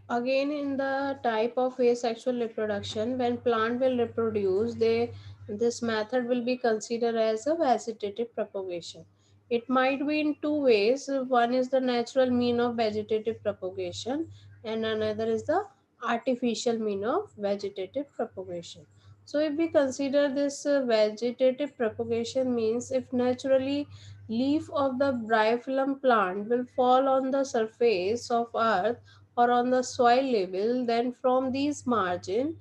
Again, in the type of asexual reproduction, when plant will reproduce, this method will be considered as a vegetative propagation. It might be in two ways. One is the natural mean of vegetative propagation, and another is the artificial mean of vegetative propagation. So, if we consider this vegetative propagation means if naturally leaf of the bryophyllum plant will fall on the surface of earth or on the soil level, then from these margin,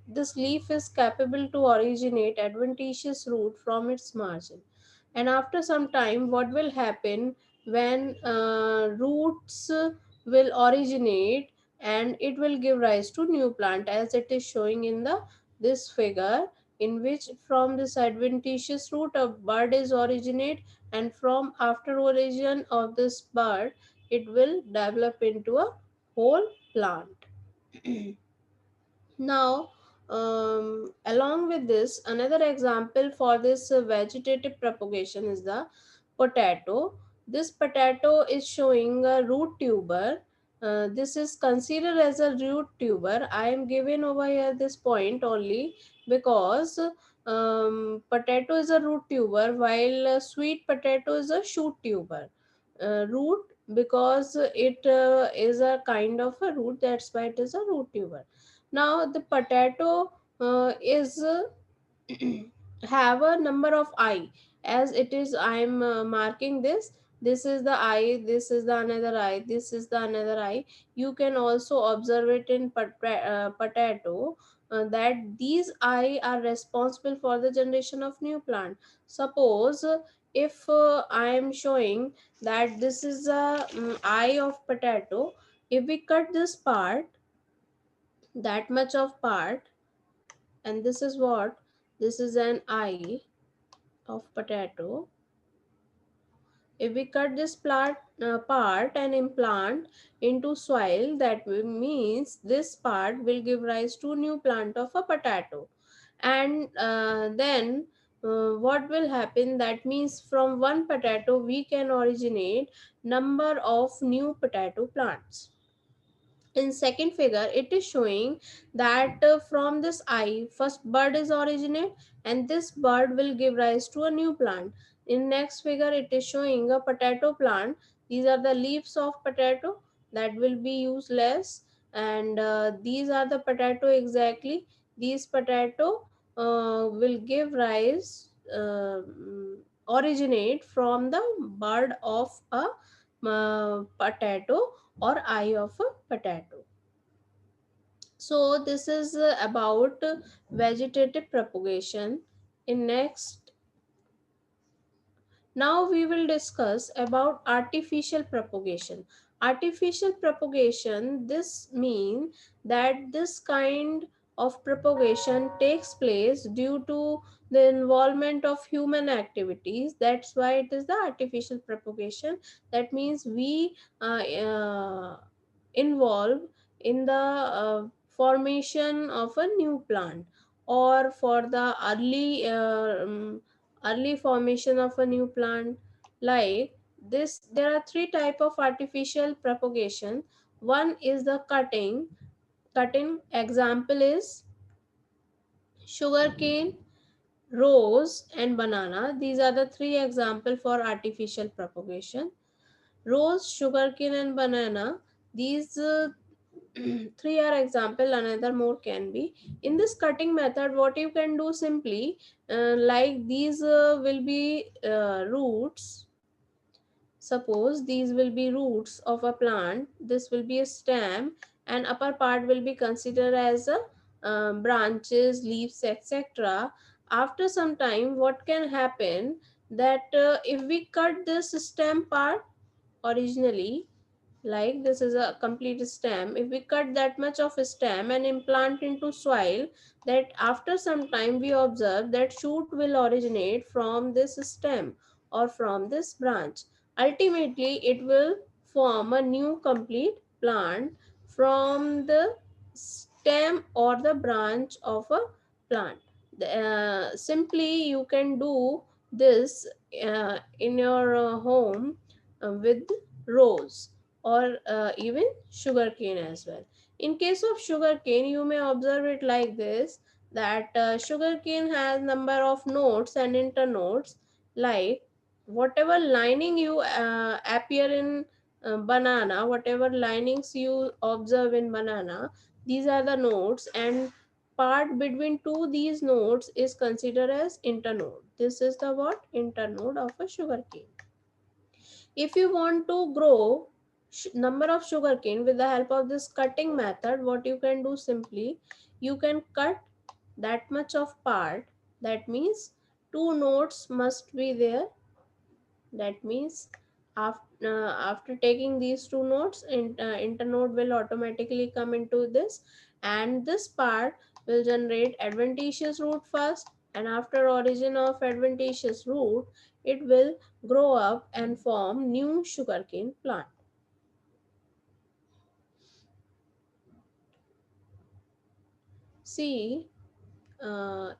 this leaf is capable to originate adventitious root from its margin. And after some time, what will happen when roots will originate, and it will give rise to new plant, as it is showing in the this figure, in which from this adventitious root a bud is originate, and from after origin of this bud it will develop into a whole plant. Now, along with this, another example for this vegetative propagation is the potato. This potato is showing a root tuber. This is considered as a root tuber. I am given over here this point only because potato is a root tuber, while sweet potato is a shoot tuber. Root, because it is a kind of a root, that's why it is a root tuber. Now the potato is have a number of eye, as it is I am marking this. This is the eye, this is the another eye, this is the another eye. You can also observe it in potato, that these eye are responsible for the generation of new plant. Suppose if I am showing that this is a eye of potato, if we cut this part, that much of part, and this is what, this is an eye of potato. If we cut this part and implant into soil, that means this part will give rise to new plant of a potato. And then what will happen, that means from one potato we can originate number of new potato plants. In second figure, it is showing that from this eye first bud is originate, and this bud will give rise to a new plant. In next figure, it is showing a potato plant. These are the leaves of potato that will be used less, and these are the potato exactly. These potato will give rise, originate from the bud of a potato or eye of a potato. So this is about vegetative propagation. In next, now we will discuss about artificial propagation. Artificial propagation, this means that this kind of propagation takes place due to the involvement of human activities. That's why it is the artificial propagation. That means we involve in the formation of a new plant, or for the early formation of a new plant. Like this, there are three type of artificial propagation. One is the cutting example is sugarcane, rose and banana. These are the three example for artificial propagation. Rose, sugarcane and banana, these three are example, another more can be. In this cutting method, what you can do simply, like these will be roots. Suppose these will be roots of a plant, this will be a stem, and upper part will be considered as a branches, leaves, etc. After some time, what can happen, that if we cut this stem part originally, like this is a complete stem, if we cut that much of a stem and implant into soil, that after some time we observe that shoot will originate from this stem or from this branch. Ultimately it will form a new complete plant from the stem or the branch of a plant. Simply you can do this in your home with rose, or even sugarcane as well. In case of sugarcane, you may observe it like this, that sugarcane has number of nodes and internodes, like whatever lining you appear in banana, whatever linings you observe in banana, these are the nodes, and part between two these nodes is considered as internode. This is the what? Internode of a sugarcane. If you want to grow number of sugarcane with the help of this cutting method, what you can do, simply you can cut that much of part. That means two nodes must be there. That means after taking these two nodes, internode will automatically come into this, and this part will generate adventitious root first, and after origin of adventitious root, it will grow up and form new sugarcane plant. See,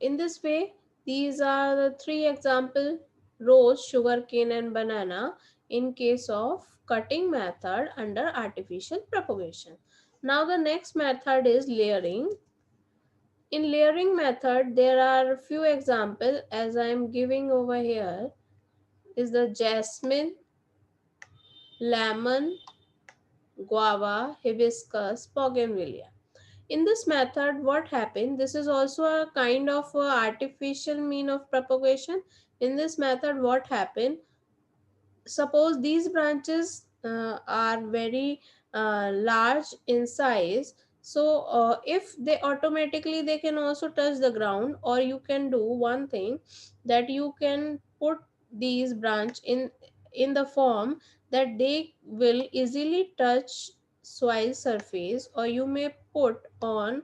in this way, these are the three example: rose, sugarcane, and banana in case of cutting method under artificial propagation. Now the next method is layering. In layering method, there are few examples as I am giving over here. Is the jasmine, lemon, guava, hibiscus, bougainvillea. In this method, what happened? This is also a kind of artificial mean of propagation. In this method, what happened? Suppose these branches are very large in size, so if they automatically, they can also touch the ground, or you can do one thing, that you can put these branch in the form that they will easily touch soil surface, or you may put on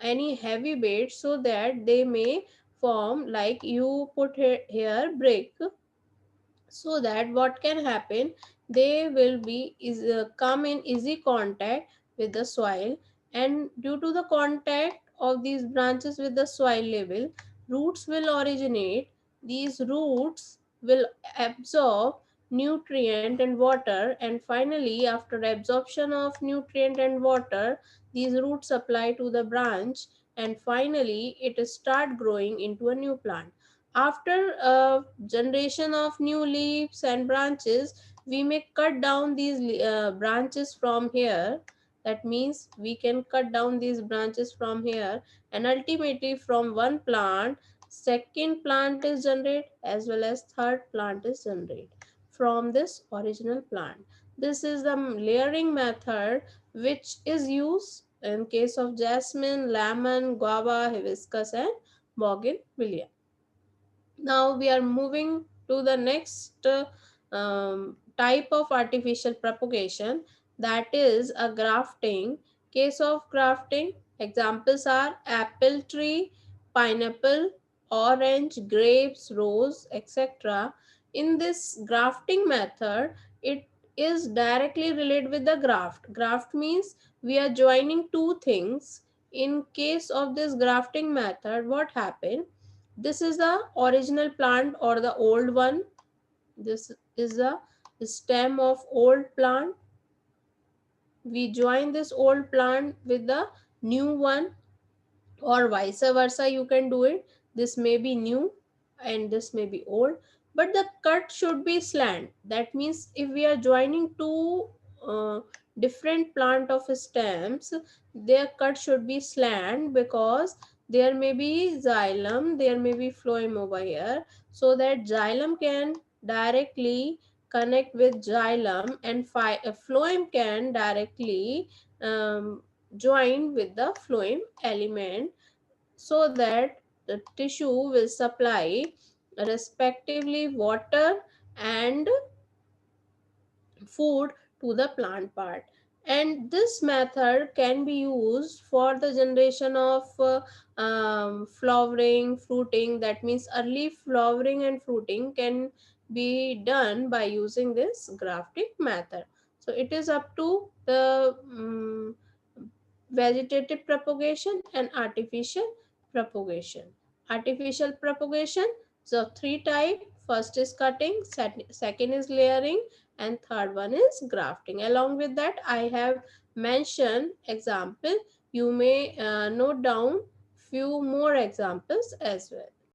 any heavy bait, so that they may form, like you put here brick, so that what can happen, they will be come in easy contact with the soil, and due to the contact of these branches with the soil level, roots will originate. These roots will absorb nutrient and water, and finally after absorption of nutrient and water, these roots apply to the branch, and finally it start growing into a new plant. After a generation of new leaves and branches, we may cut down these branches from here. That means we can cut down these branches from here, and ultimately from one plant, second plant is generated, as well as third plant is generated from this original plant. This is the layering method which is used in case of jasmine, lemon, guava, hibiscus, and bougainvillea. Now we are moving to the next type of artificial propagation, that is a grafting. Case of grafting, examples are apple tree, pineapple, orange, grapes, rose, etc. In this grafting method, it is directly related with the graft. Graft means we are joining two things. In case of this grafting method, what happened? This is the original plant or the old one. This is the stem of old plant. We join this old plant with the new one, or vice versa, you can do it. This may be new and this may be old, but the cut should be slant. That means if we are joining two uh, different plant of stems, their cut should be slant, because there may be xylem, there may be phloem over here, so that xylem can directly connect with xylem, and phloem can directly join with the phloem element, so that the tissue will supply respectively water and food to the plant part. And this method can be used for the generation of flowering, fruiting. That means early flowering and fruiting can be done by using this grafting method. So it is up to the vegetative propagation and artificial propagation. Artificial propagation, so three type. First is cutting, second is layering, and third one is grafting. Along with that, I have mentioned example. You may note down few more examples as well.